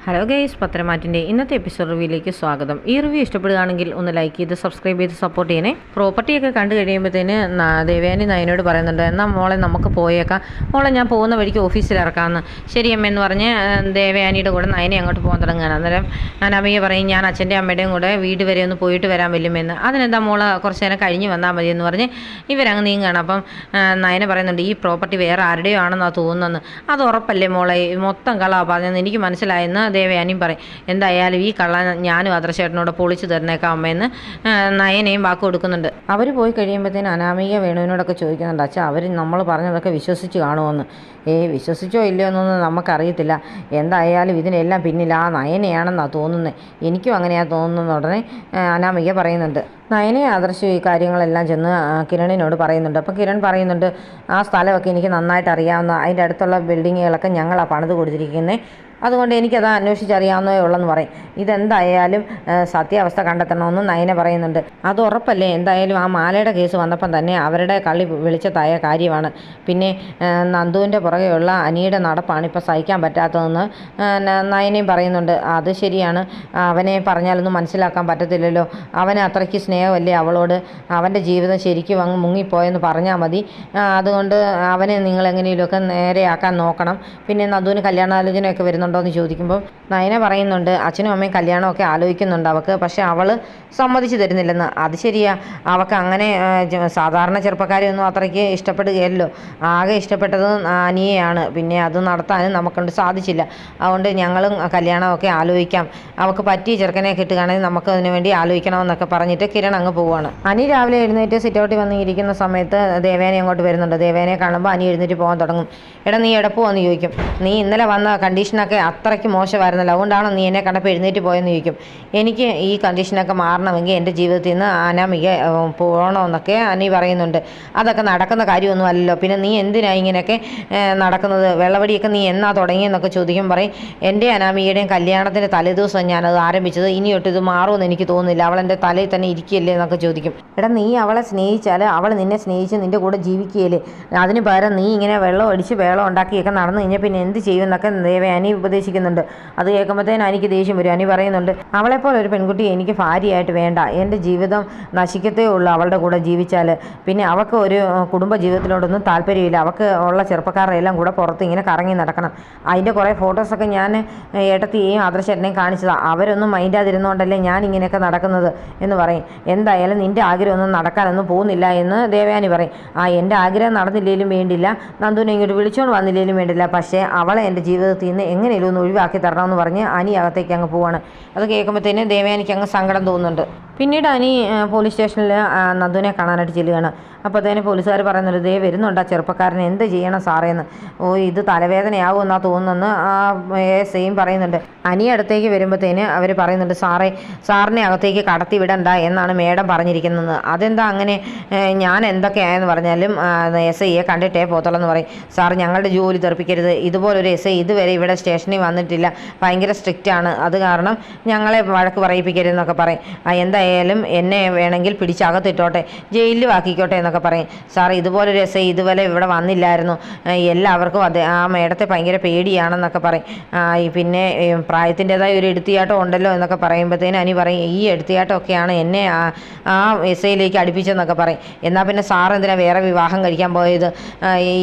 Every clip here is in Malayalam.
ഹലോ ഗൈസ്, പത്രമാറ്റിൻ്റെ ഇന്നത്തെ എപ്പിസോഡ് റിവ്യൂയിലേക്ക് സ്വാഗതം. ഈ റിവ്യൂ ഇഷ്ടപ്പെടുകയാണെങ്കിൽ ഒന്ന് ലൈക്ക് ചെയ്ത് സബ്സ്ക്രൈബ് ചെയ്ത് സപ്പോർട്ട് ചെയ്യണേ. പ്രോപ്പർട്ടിയൊക്കെ കണ്ടു കഴിയുമ്പോഴത്തേന് ദേവയാനി നയനോട് പറയുന്നുണ്ട്, എന്നാൽ മോളെ നമുക്ക് പോയേക്കാം, മോളെ ഞാൻ പോകുന്ന വഴിക്ക് ഓഫീസിൽ ഇറക്കാമെന്ന്. ശരിയമ്മയെന്ന് പറഞ്ഞ് ദേവയാനിയുടെ കൂടെ നയനെ അങ്ങോട്ട് പോകാൻ തുടങ്ങുകയാണ്. അന്നേരം അനാമിക പറയും, ഞാൻ അച്ഛൻ്റെ അമ്മയുടെയും കൂടെ വീട് വരെ ഒന്ന് പോയിട്ട് വരാൻ വല്യമെന്ന്. അതിനെന്താ മോളെ കുറച്ച് നേരം കഴിഞ്ഞ് വന്നാൽ മതി എന്ന് പറഞ്ഞ് ഇവരങ്ങ് നീങ്ങുകയാണ്. അപ്പം നയന പറയുന്നുണ്ട്, ഈ പ്രോപ്പർട്ടി വേറെ ആരുടെയോ ആണെന്നാണ് തോന്നുന്നത്. അത് ഉറപ്പല്ലേ മോളെ, മൊത്തം കളാ പറഞ്ഞതെന്ന് എനിക്ക് മനസ്സിലായെന്ന് ദേവയാനിയും പറയും. എന്തായാലും ഈ കള്ള ഞാനും അദ്രശേട്ടനോട് പൊളിച്ചു തരുന്നേക്കാം അമ്മയെന്ന് നയനയും വാക്ക് കൊടുക്കുന്നുണ്ട്. അവർ പോയി കഴിയുമ്പോഴത്തേന് അനാമിക വേണുവിനോടൊക്കെ ചോദിക്കുന്നുണ്ട്, അച്ഛാ അവർ നമ്മൾ പറഞ്ഞതൊക്കെ വിശ്വസിച്ച് കാണുമെന്ന്. വിശ്വസിച്ചോ ഇല്ലയോ എന്നൊന്നും നമുക്കറിയത്തില്ല. എന്തായാലും ഇതിനെല്ലാം പിന്നിൽ ആ നയനയാണെന്നാണ് തോന്നുന്നത്. എനിക്കും അങ്ങനെയാണ് തോന്നുന്നത്. ഉടനെ അനാമിക പറയുന്നുണ്ട്. നയനയെ ആദർശം ഈ കാര്യങ്ങളെല്ലാം ചെന്ന് കിരണിനോട് പറയുന്നുണ്ട്. അപ്പോൾ കിരൺ പറയുന്നുണ്ട്, ആ സ്ഥലമൊക്കെ എനിക്ക് നന്നായിട്ട് അറിയാവുന്ന, അതിൻ്റെ അടുത്തുള്ള ബിൽഡിങ്ങുകളൊക്കെ ഞങ്ങളാണ് പണിത് കൊടുത്തിരിക്കുന്നത്, അതുകൊണ്ട് എനിക്കത് അന്വേഷിച്ചറിയാവുന്നതേ ഉള്ളെന്ന് പറയും. ഇതെന്തായാലും സത്യാവസ്ഥ കണ്ടെത്തണമെന്ന് നയന പറയുന്നുണ്ട്. അത് ഉറപ്പല്ലേ, എന്തായാലും ആ മാലയുടെ കേസ് വന്നപ്പം തന്നെ അവരുടെ കള്ളി വിളിച്ചതായ കാര്യമാണ്. പിന്നെ നന്ദുവിൻ്റെ പുറകെയുള്ള അനിയുടെ നടപ്പാണ് ഇപ്പോൾ സഹിക്കാൻ പറ്റാത്തതെന്ന് നയനയും പറയുന്നുണ്ട്. അത് ശരിയാണ്, അവനെ പറഞ്ഞാലൊന്നും മനസ്സിലാക്കാൻ പറ്റത്തില്ലല്ലോ. അവന് അത്രയ്ക്ക് സ്നേഹമല്ലേ അവളോട്, അവൻ്റെ ജീവിതം ശരിക്കും അങ്ങ് മുങ്ങിപ്പോയെന്ന് പറഞ്ഞാൽ മതി. അതുകൊണ്ട് അവനെ നിങ്ങൾ എങ്ങനെയെങ്കിലുമൊക്കെ നേരെയാക്കാൻ നോക്കണം. പിന്നെ നന്ദുവിന് കല്യാണാലോചനയൊക്കെ വരുന്നുണ്ടോയെന്ന് ചോദിക്കുമ്പോൾ നയന പറയുന്നുണ്ട്, അച്ഛനും അമ്മയും കല്യാണമൊക്കെ ആലോചിക്കുന്നുണ്ട് അവൾക്ക്, പക്ഷേ അവൾ സമ്മതിച്ചു തരുന്നില്ലെന്ന്. അത് ശരിയാ, അവൾക്ക് അങ്ങനെ സാധാരണ ചെറുപ്പക്കാരെയൊന്നും അത്രയ്ക്ക് ഇഷ്ടപ്പെടുകയല്ലോ. ആകെ ഇഷ്ടപ്പെട്ടത് അനിയെയാണ്. പിന്നെ അത് നടത്താനും നമുക്കൊണ്ട് സാധിച്ചില്ല. അതുകൊണ്ട് ഞങ്ങളും കല്യാണമൊക്കെ ആലോചിക്കാം, അവൾക്ക് പറ്റിയ ചെറുക്കനെ കിട്ടുകയാണെങ്കിൽ നമുക്ക് അതിനു വേണ്ടി ആലോചിക്കണമെന്നൊക്കെ പറഞ്ഞിട്ട് കിരൺ അങ്ങ് പോവുകയാണ്. അനി രാവിലെ എഴുന്നേറ്റ് സിറ്റൗട്ടിൽ വന്ന് ഇരിക്കുന്ന സമയത്ത് ദേവേനെ അങ്ങോട്ട് വരുന്നുണ്ട്. ദേവേനെ കാണുമ്പോൾ അനി എഴുന്നേറ്റ് പോകാൻ തുടങ്ങും. എടാ നീ എവിടെ പോവാന്ന് ചോദിക്കും. നീ ഇന്നലെ വന്ന കണ്ടീഷനൊക്കെ അത്രയ്ക്ക് മോശമായിരുന്നല്ലോ, അതുകൊണ്ടാണ് നീ എന്നെ കണ്ടപ്പോൾ എഴുന്നേറ്റ് പോയെന്ന് ചോദിക്കും. എനിക്ക് ഈ കണ്ടീഷനൊക്കെ മാറണമെങ്കിൽ എൻ്റെ ജീവിതത്തിൽ നിന്ന് അനാമിക പോകണമെന്നൊക്കെ അനി പറയുന്നുണ്ട്. അതൊക്കെ നടക്കുന്ന കാര്യമൊന്നും അല്ലല്ലോ, പിന്നെ നീ എന്തിനാണ് ഇങ്ങനെയൊക്കെ നടക്കുന്നത്, വെള്ളവടിയൊക്കെ നീ എന്നാ തുടങ്ങിയെന്നൊക്കെ ചോദിക്കും. പറയും, എൻ്റെ അനാമികയുടെയും കല്യാണത്തിൻ്റെ തലേദിവസം ഞാനത് ആരംഭിച്ചത്, ഇനിയൊട്ട് ഇത് മാറുമെന്ന് എനിക്ക് തോന്നുന്നില്ല, അവൾ എൻ്റെ തലയിൽ തന്നെ ഇരിക്കുകയല്ലേ എന്നൊക്കെ ചോദിക്കും. എടാ നീ അവളെ സ്നേഹിച്ചാൽ അവൾ നിന്നെ സ്നേഹിച്ച് നിൻ്റെ കൂടെ ജീവിക്കുകയല്ലേ, അതിന് പകരം നീ ഇങ്ങനെ വെള്ളം അടിച്ച് വെള്ളം ഉണ്ടാക്കിയൊക്കെ നടന്നു കഴിഞ്ഞാൽ പിന്നെ എന്ത് ചെയ്യുമെന്നൊക്കെ അനി ഉപദേശിക്കുന്നുണ്ട്. അത് കേൾക്കുമ്പോഴത്തേന് എനിക്ക് ദേഷ്യം വരും. അനി പറയുന്നുണ്ട്, അവളെപ്പോലെ ഒരു പെൺകുട്ടിയെ എനിക്ക് ഭാര്യയായിട്ട് വേണ്ട, എൻ്റെ ജീവിതം നശിക്കത്തേ ഉള്ളൂ അവളുടെ കൂടെ ജീവിച്ചാൽ. പിന്നെ അവൾക്ക് ഒരു കുടുംബ ജീവിതത്തിലോടൊന്നും താല്പര്യമില്ല, അവൾക്ക് ഉള്ള ചെറുപ്പക്കാരുടെ എല്ലാം കൂടെ പുറത്ത് ഇങ്ങനെ കറങ്ങി നടക്കണം. അതിൻ്റെ കുറേ ഫോട്ടോസൊക്കെ ഞാൻ ഏട്ടത്തിയെയും ആദർശേട്ടനെയും കാണിച്ചതാണ്, അവരൊന്നും മൈൻഡാതിരുന്നുകൊണ്ടല്ലേ ഞാൻ ഇങ്ങനെയൊക്കെ നടക്കുന്നത് എന്ന് പറയും. എന്തായാലും നിൻ്റെ ആഗ്രഹമൊന്നും നടക്കാനൊന്നും പോകുന്നില്ല എന്ന് ദേവയാനി പറയും. എൻ്റെ ആഗ്രഹം നടന്നില്ലെങ്കിലും വേണ്ടില്ല, നന്ദുവിനെ ഇങ്ങോട്ട് വിളിച്ചുകൊണ്ട് വന്നില്ലെങ്കിലും വേണ്ടില്ല, പക്ഷേ അവളെ എൻ്റെ ജീവിതത്തിൽ നിന്ന് എങ്ങനെയും ഒന്ന് ഒഴിവാക്കി തരണമെന്ന് പറഞ്ഞ് അനി അകത്തേക്ക് അങ്ങ് പോവാണ്. അത് കേൾക്കുമ്പോഴത്തേന് ദേവയാനിക്ക് അങ്ങ് സങ്കടം തോന്നുന്നുണ്ട്. പിന്നീട് അനി പോലീസ് സ്റ്റേഷനിൽ നന്ദുവിനെ കാണാനായിട്ട് ചെല്ലുകയാണ്. അപ്പോഴത്തേന് പോലീസുകാർ പറയുന്നുണ്ട്, ദേ വരുന്നുണ്ട് ആ ചെറുപ്പക്കാരനെ, എന്ത് ചെയ്യണം സാറേന്ന്. ഇത് തലവേദനയാകുമെന്നാണ് തോന്നുന്നെന്ന് സെയിം പറയുന്നുണ്ട്. അനി അടുത്തേക്ക് വരുമ്പോഴത്തേന് അവർ പറയുന്നുണ്ട്, സാറിനെ അകത്തേക്ക് കടത്തി വിടണ്ട എന്നാണ് മേഡം പറഞ്ഞിരിക്കുന്നത്. അതെന്താ അങ്ങനെ, ഞാൻ എന്തൊക്കെയായെന്ന് പറഞ്ഞാലും SIയെ കണ്ടിട്ടേ പോത്തുള്ളെന്ന് പറയും. സാർ ഞങ്ങളുടെ ജോലി തെറിപ്പിക്കരുത്, ഇതുപോലൊരു SI ഇതുവരെ ഇവിടെ സ്റ്റേഷനിൽ വന്നിട്ടില്ല, ഭയങ്കര സ്ട്രിക്റ്റ് ആണ്, അത് കാരണം ഞങ്ങളെ വഴക്ക് പറയിപ്പിക്കരുതെന്നൊക്കെ പറയും. എന്തായാലും എന്നെ വേണമെങ്കിൽ പിടിച്ചകത്തിട്ടോട്ടെ, ജയിലിൽ ആക്കിക്കോട്ടെ എന്നൊക്കെ പറയും. സാർ ഇതുപോലൊരു SI ഇതുപോലെ ഇവിടെ വന്നില്ലായിരുന്നു, എല്ലാവർക്കും ആ മേഡത്തെ ഭയങ്കര പേടിയാണെന്നൊക്കെ പറയും. പിന്നെ പ്രായത്തിൻ്റെതായ ഒരു എടുത്തിയാട്ടം ഉണ്ടല്ലോ എന്നൊക്കെ പറയുമ്പോഴത്തേന് അനി പറയും, ഈ എടുത്തിയാട്ടമൊക്കെയാണ് എന്നെ ആ SIയിലേക്ക് അടുപ്പിച്ചെന്നൊക്കെ പറയും. എന്നാൽ പിന്നെ സാർ എന്തിനാണ് വേറെ വിവാഹം കഴിക്കാൻ പോയത്,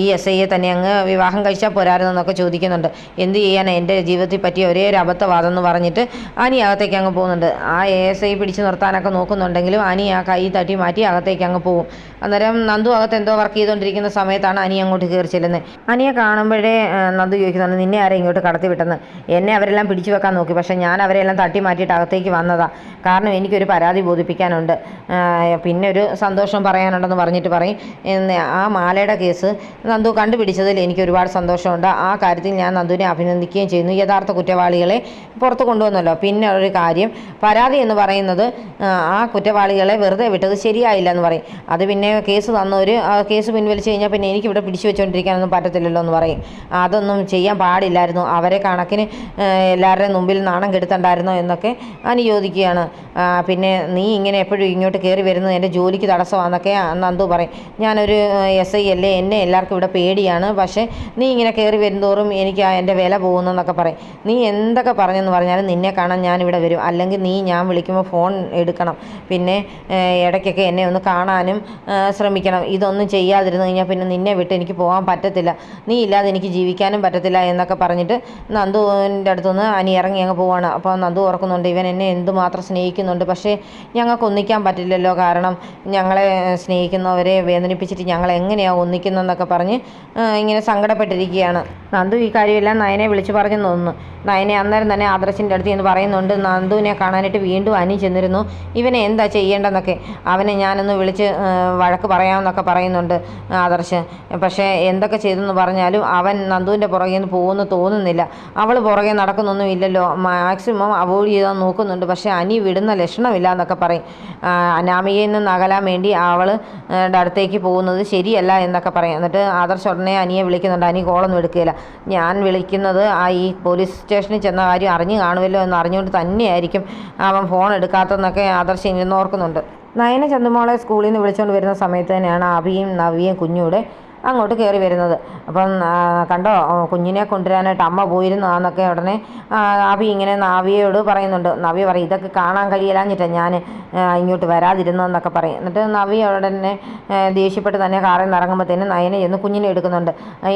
ഈ SIയെ തന്നെ അങ്ങ് വിവാഹം കഴിച്ചാൽ പോരായിരുന്നെന്നൊക്കെ ചോദിക്കുന്നുണ്ട്. എന്ത് ചെയ്യാൻ, എൻ്റെ ജീവിതത്തിൽ പറ്റിയ ഒരേ ഒരു അബദ്ധവാദം എന്ന് പറഞ്ഞിട്ട് അനി അകത്തേക്ക് അങ്ങ് പോകുന്നുണ്ട്. ആ SI പിടിച്ച് നിർത്താനൊക്കെ നോക്കുന്നുണ്ടെങ്കിലും അനി ആ കൈ തട്ടി മാറ്റി അകത്തേക്ക് അങ്ങ് പോകും. അന്നേരം നന്ദു അകത്ത് എന്തോ വർക്ക് ചെയ്തുകൊണ്ടിരിക്കുന്ന സമയത്താണ് അനി അങ്ങോട്ട് കയറി ചെല്ലുന്നത്. അനിയെ കാണുമ്പോഴേ നന്ദു ചോദിക്കുന്നുണ്ട്, നിന്നെ ആരെ ഇങ്ങോട്ട് കടത്തി വിട്ടെന്ന്. എന്നെ അവരെല്ലാം പിടിച്ചു വെക്കാൻ നോക്കി, പക്ഷേ ഞാൻ അവരെല്ലാം തട്ടി മാറ്റിയിട്ട് അകത്തേക്ക് വന്നതാണ്, കാരണം എനിക്കൊരു പരാതി ബോധിപ്പിക്കാനുണ്ട്, പിന്നെ ഒരു സന്തോഷം പറയാനുണ്ടെന്ന് പറഞ്ഞിട്ട് പറയും. ആ മാലയുടെ കേസ് നന്ദു കണ്ടുപിടിച്ചതിൽ എനിക്ക് ഒരുപാട് സന്തോഷമുണ്ട്, ആ കാര്യത്തിൽ ഞാൻ നന്ദുവിനെ അഭിനന്ദിക്കുകയും ചെയ്യുന്നു. യഥാർത്ഥ കുറ്റവാളികളെ പുറത്ത് കൊണ്ടുവന്നല്ലോ. പിന്നെ ഒരു കാര്യം, പരാതി എന്ന് പറയുന്നത് ആ കുറ്റവാളികളെ വെറുതെ വിട്ടത് ശരിയായില്ല എന്ന് പറയും. അത് പിന്നെ കേസ് തന്നവർ കേസ് പിൻവലിച്ച് കഴിഞ്ഞാൽ പിന്നെ എനിക്കിവിടെ പിടിച്ചു വെച്ചുകൊണ്ടിരിക്കാനൊന്നും പറ്റത്തില്ലല്ലോ എന്ന് പറയും. അതൊന്നും ചെയ്യാൻ പാടില്ലായിരുന്നു, അവരെ കണക്കിന് എല്ലാവരുടെയും മുമ്പിൽ നാണം കെടുത്തണ്ടായിരുന്നോ എന്നൊക്കെ അനി ചോദിക്കുകയാണ്. പിന്നെ നീ ഇങ്ങനെ എപ്പോഴും ഇങ്ങോട്ട് കയറി വരുന്നത് എൻ്റെ ജോലിക്ക് തടസ്സമാണെന്നൊക്കെ നന്ദു പറയും. ഞാനൊരു SI അല്ലേ, എന്നെ എല്ലാവർക്കും ഇവിടെ പേടിയാണ്, പക്ഷേ നീ ഇങ്ങനെ കയറി വരുന്തോറും എനിക്ക് എൻ്റെ വില പോകുന്നെന്നൊക്കെ പറയും. നീ എന്തൊക്കെ പറഞ്ഞെന്ന് പറഞ്ഞാലും നിന്നെ കാണാൻ ഞാനിവിടെ വരും, അല്ലെങ്കിൽ നീ ഞാൻ വിളിക്കുമ്പോൾ ഫോൺ എടുക്കണം, പിന്നെ ഇടയ്ക്കൊക്കെ എന്നെ ഒന്ന് കാണാനും ശ്രമിക്കണം. ഇതൊന്നും ചെയ്യാതിരുന്നു കഴിഞ്ഞാൽ പിന്നെ നിന്നെ വിട്ട് എനിക്ക് പോകാൻ പറ്റത്തില്ല, നീ ഇല്ലാതെ എനിക്ക് ജീവിക്കാനും പറ്റത്തില്ല എന്നൊക്കെ പറഞ്ഞിട്ട് നന്ദുവിൻ്റെ അടുത്തുനിന്ന് അനി ഇറങ്ങി അങ്ങ് പോവാണ്. അപ്പോൾ നന്ദു ഓർക്കുന്നുണ്ട്, ഇവൻ എന്നെ എന്തുമാത്രം സ്നേഹിക്കുന്നുണ്ട്, പക്ഷേ ഞങ്ങൾക്ക് ഒന്നിക്കാൻ പറ്റില്ലല്ലോ, കാരണം ഞങ്ങളെ സ്നേഹിക്കുന്നവരെ വേദനിപ്പിച്ചിട്ട് ഞങ്ങൾ എങ്ങനെയാണ് ഒന്നിക്കുന്നതെന്നൊക്കെ പറഞ്ഞ് ഇങ്ങനെ സങ്കടപ്പെട്ടിരിക്കുകയാണ്. നന്ദു ഈ കാര്യമെല്ലാം നയനെ വിളിച്ച് പറഞ്ഞു തോന്നുന്നു. നയനെ അന്നേരം തന്നെ ആദർശിൻ്റെ അടുത്ത് എന്ന് പറയുന്നുണ്ട്, നന്ദുവിനെ കാണാനായിട്ട് വീണ്ടും അനി ചെന്നിരുന്നു, ഇവനെ എന്താ ചെയ്യേണ്ടെന്നൊക്കെ. അവനെ ഞാനൊന്ന് വിളിച്ച് വഴക്ക് പറയാമെന്നൊക്കെ പറയുന്നുണ്ട് ആദർശ്. പക്ഷേ എന്തൊക്കെ ചെയ്തെന്ന് പറഞ്ഞാലും അവൻ നന്ദുവിൻ്റെ പുറകെ നിന്ന് പോകുമെന്ന് തോന്നുന്നില്ല. അവൾ പുറകെ നടക്കുന്നൊന്നും ഇല്ലല്ലോ, മാക്സിമം അവോയ്ഡ് ചെയ്താൽ നോക്കുന്നുണ്ട്, പക്ഷേ അനി വിടുന്ന ലക്ഷണമില്ല എന്നൊക്കെ പറയും. അനാമികയിൽ നിന്ന് അകലാൻ വേണ്ടി അവളുടെ അടുത്തേക്ക് പോകുന്നത് ശരിയല്ല എന്നൊക്കെ പറയും. എന്നിട്ട് ആദർശ് ഉടനെ അനിയെ വിളിക്കുന്നുണ്ട്. അനി കോളൊന്നും എടുക്കുകയില്ല. ഞാൻ വിളിക്കുന്നത് ഈ പോലീസ് സ്റ്റേഷനിൽ ചെന്ന കാര്യം അറിഞ്ഞു കാണുമല്ലോ എന്ന് അറിഞ്ഞുകൊണ്ട് തന്നെയായിരിക്കും അവൻ ഫോൺ എടുക്കാത്തതെന്നൊക്കെ ആദർശ് ഇരുന്ന് ഓർക്കുന്നുണ്ട്. നയന ചന്തുമോളെ സ്കൂളിൽ നിന്ന് വിളിച്ചുകൊണ്ട് വരുന്ന സമയത്ത് തന്നെയാണ് അഭിയും നവിയും കുഞ്ഞൂടെ അങ്ങോട്ട് കയറി വരുന്നത്. അപ്പം കണ്ടോ കുഞ്ഞിനെ കൊണ്ടുവരാനായിട്ട് അമ്മ പോയിരുന്നതാന്നൊക്കെ ഉടനെ അഭി ഇങ്ങനെ നാവിയോട് പറയുന്നുണ്ട്. നവി പറയും, ഇതൊക്കെ കാണാൻ കഴിയില്ലാഞ്ഞിട്ടാണ് ഞാൻ ഇങ്ങോട്ട് വരാതിരുന്നതെന്നൊക്കെ പറയും. എന്നിട്ട് നവി ഉടനെ ദേഷ്യപ്പെട്ട് തന്നെ കാറിൽ നിന്ന് ഇറങ്ങുമ്പോഴത്തേന് നയനെ ചെന്ന് കുഞ്ഞിനെ എടുക്കുന്നുണ്ട്.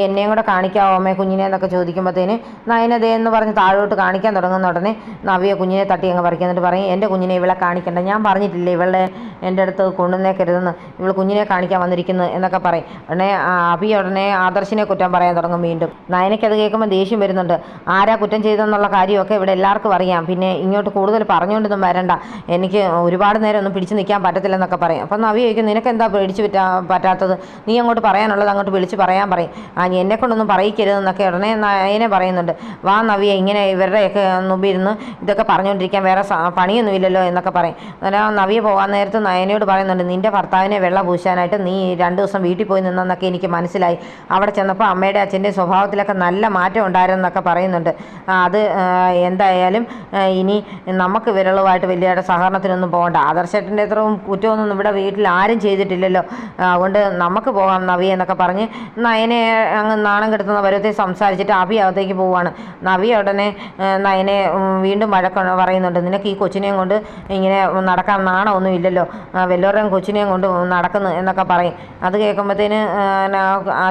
എന്നെയും കൂടെ കാണിക്കാവോ അമ്മേ കുഞ്ഞിനെ എന്നൊക്കെ ചോദിക്കുമ്പോഴത്തേന് നയനതേ എന്ന് പറഞ്ഞ് താഴോട്ട് കാണിക്കാൻ തുടങ്ങുന്ന ഉടനെ നവിയെ കുഞ്ഞിനെ തട്ടി അങ്ങ് പറിക്കും. എന്നിട്ട് പറയും, എൻ്റെ കുഞ്ഞിനെ ഇവളെ കാണിക്കണ്ട, ഞാൻ പറഞ്ഞിട്ടില്ലേ ഇവളെ എൻ്റെ അടുത്ത് കൊണ്ടുവന്നേക്കരുതെന്ന്, ഇവൾ കുഞ്ഞിനെ കാണിക്കാൻ വന്നിരിക്കുന്നത് എന്നൊക്കെ പറയും. ഉടനെ അഭി ഉടനെ ആദർശിനെ കുറ്റം പറയാൻ തുടങ്ങും വീണ്ടും. നയനയ്ക്കത് കേൾക്കുമ്പോൾ ദേഷ്യം വരുന്നുണ്ട്. ആരാ കുറ്റം ചെയ്തെന്നുള്ള കാര്യമൊക്കെ ഇവിടെ എല്ലാവർക്കും അറിയാം, പിന്നെ ഇങ്ങോട്ട് കൂടുതൽ പറഞ്ഞുകൊണ്ടൊന്നും വരണ്ട, എനിക്ക് ഒരുപാട് നേരം ഒന്നും പിടിച്ച് നിൽക്കാൻ പറ്റത്തില്ലെന്നൊക്കെ പറയും. അപ്പം നവി ചോദിക്കും, നിനക്ക് എന്താ പിടിച്ച് പറ്റാത്തത്, നീ അങ്ങോട്ട് പറയാനുള്ളത് അങ്ങോട്ട് വിളിച്ച് പറയാൻ പറയും. എന്നെക്കൊണ്ടൊന്നും പറയിക്കരുതെന്നൊക്കെ ഉടനെ നയനെ പറയുന്നുണ്ട്. വാ നവിയെ, ഇങ്ങനെ ഇവരുടെയൊക്കെ മുമ്പിൽ ഇരുന്ന് ഇതൊക്കെ പറഞ്ഞുകൊണ്ടിരിക്കാൻ വേറെ പണിയൊന്നുമില്ലല്ലോ എന്നൊക്കെ പറയും. അന്നേരം നവിയെ പോകാൻ നേരത്ത് നയനയോട് പറയുന്നുണ്ട്, നിൻ്റെ ഭർത്താവിനെ വെള്ളം പൂശാനായിട്ട് നീ 2 ദിവസം വീട്ടിൽ പോയി നിന്നെന്നൊക്കെ എനിക്ക് മനസ്സിലായി, അവിടെ ചെന്നപ്പോൾ അമ്മയുടെ അച്ഛൻ്റെ സ്വഭാവത്തിലൊക്കെ നല്ല മാറ്റം ഉണ്ടായിരുന്നൊക്കെ പറയുന്നുണ്ട്. അത് എന്തായാലും ഇനി നമുക്ക് വിരളുമായിട്ട് വലിയ സഹകരണത്തിനൊന്നും പോകണ്ട, ആദർശേട്ടൻ്റെ അത്രയും കുറ്റമൊന്നും ഇവിടെ വീട്ടിൽ ആരും ചെയ്തിട്ടില്ലല്ലോ, അതുകൊണ്ട് നമുക്ക് പോകാം നവി എന്നൊക്കെ പറഞ്ഞ് നയനെ അങ്ങ് നാണം കെടുത്തുന്ന പരുവത്തിൽ സംസാരിച്ചിട്ട് അഭി അകത്തേക്ക് പോവുകയാണ്. നവി ഉടനെ നയനെ വീണ്ടും വഴക്ക് പറയുന്നുണ്ട്, നിനക്ക് ഈ കൊച്ചിനെയും കൊണ്ട് ഇങ്ങനെ നടക്കാൻ നാണമൊന്നും ഇല്ലല്ലോ, വല്ലവരുടെയും കൊച്ചിനെയും കൊണ്ട് നടക്കുന്നു എന്നൊക്കെ പറയും. അത് കേൾക്കുമ്പോഴത്തേന്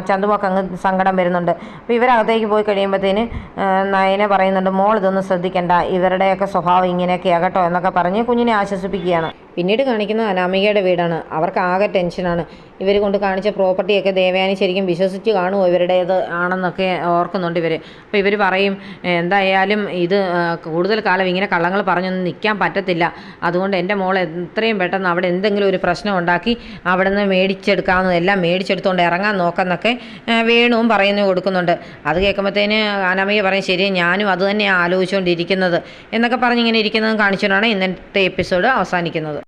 ചന്തുമൊക്കെ അങ്ങ് സങ്കടം വരുന്നുണ്ട്. അപ്പോൾ ഇവരകത്തേക്ക് പോയി കഴിയുമ്പോഴത്തേന് നയനെ പറയുന്നുണ്ട്, മോൾ ഇതൊന്നും ശ്രദ്ധിക്കണ്ട, ഇവരുടെയൊക്കെ സ്വഭാവം ഇങ്ങനെയൊക്കെ ആകട്ടോ എന്നൊക്കെ പറഞ്ഞ് കുഞ്ഞിനെ ആശ്വസിപ്പിക്കുകയാണ്. പിന്നീട് കാണിക്കുന്ന അനാമികയുടെ വീടാണ്. അവർക്ക് ആകെ ടെൻഷനാണ്. ഇവർ കൊണ്ട് കാണിച്ച പ്രോപ്പർട്ടിയൊക്കെ ദേവയാനി ശരിക്കും വിശ്വസിച്ച് കാണുമോ ഇവരുടേത് ആണെന്നൊക്കെ ഓർക്കുന്നുണ്ട് ഇവർ. അപ്പോൾ ഇവർ പറയും, എന്തായാലും ഇത് കൂടുതൽ കാലം ഇങ്ങനെ കള്ളങ്ങൾ പറഞ്ഞൊന്നും നിൽക്കാൻ പറ്റത്തില്ല, അതുകൊണ്ട് എൻ്റെ മോൾ എത്രയും പെട്ടെന്ന് അവിടെ എന്തെങ്കിലും ഒരു പ്രശ്നം ഉണ്ടാക്കി അവിടെ നിന്ന് മേടിച്ചെടുക്കാവുന്നതെല്ലാം മേടിച്ചെടുത്തുകൊണ്ട് ഇറങ്ങാൻ നോക്കാമെന്നൊക്കെ വേണുവും പറയുന്നു കൊടുക്കുന്നുണ്ട്. അത് കേൾക്കുമ്പോഴത്തേന് അനാമിക പറയും, ശരി ഞാനും അത് തന്നെയാണ് ആലോചിച്ചുകൊണ്ടിരിക്കുന്നത് എന്നൊക്കെ പറഞ്ഞിങ്ങനെ ഇരിക്കുന്നതും കാണിച്ചുകൊണ്ടാണ് ഇന്നത്തെ എപ്പിസോഡ് അവസാനിക്കുന്നത്.